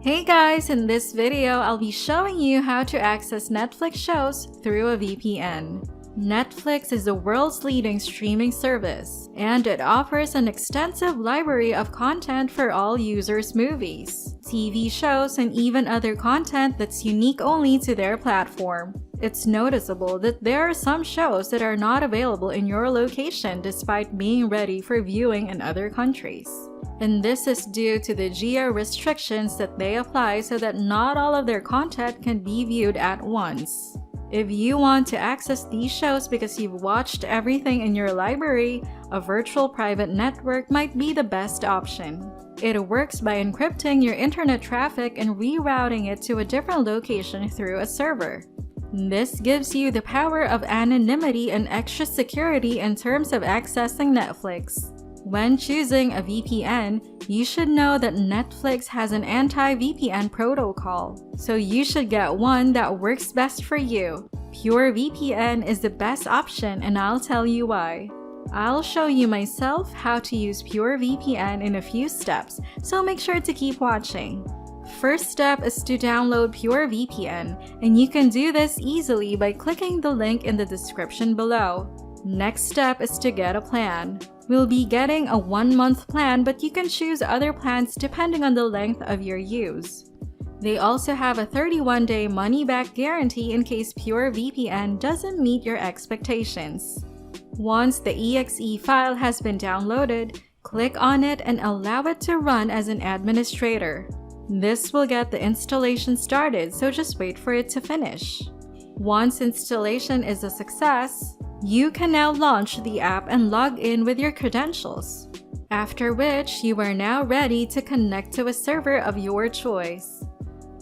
Hey guys, in this video, I'll be showing you how to access Netflix shows through a VPN. Netflix is the world's leading streaming service, and it offers an extensive library of content for all users' movies, TV shows, and even other content that's unique only to their platform. It's noticeable that there are some shows that are not available in your location despite being ready for viewing in other countries. And this is due to the geo restrictions that they apply so that not all of their content can be viewed at once. If you want to access these shows because you've watched everything in your library, a virtual private network might be the best option. It works by encrypting your internet traffic and rerouting it to a different location through a server. This gives you the power of anonymity and extra security in terms of accessing Netflix. When choosing a VPN, you should know that Netflix has an anti-VPN protocol, so you should get one that works best for you. Purevpn is the best option, and I'll tell you why. I'll show you myself how to use Purevpn in a few steps, so make sure to keep watching. First step is to download Purevpn, and you can do this easily by clicking the link in the description below. Next step is to get a plan. We'll be getting a 1-month plan, but you can choose other plans depending on the length of your use. They also have a 31-day money-back guarantee in case Purevpn doesn't meet your expectations. Once the exe file has been downloaded, click on it and allow it to run as an administrator. This will get the installation started, so just wait for it to finish. Once installation is a success, you can now launch the app and log in with your credentials, after which you are now ready to connect to a server of your choice.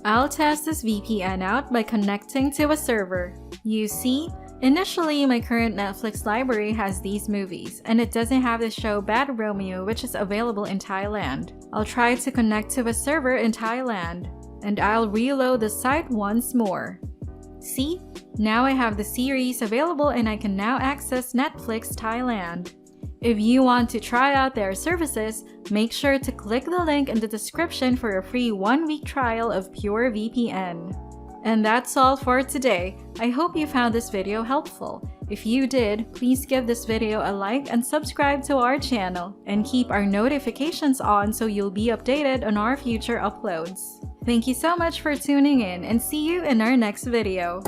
I'll test this VPN out by connecting to a server. You see, initially my current Netflix library has these movies, and it doesn't have the show Bad Romeo, which is available in Thailand. I'll try to connect to a server in Thailand, and I'll reload the site once more. See? Now I have the series available and I can now access Netflix Thailand. If you want to try out their services, make sure to click the link in the description for a free 1-week trial of Purevpn. And that's all for today. I hope you found this video helpful. If you did, please give this video a like and subscribe to our channel, and keep our notifications on so you'll be updated on our future uploads. Thank you so much for tuning in, and see you in our next video.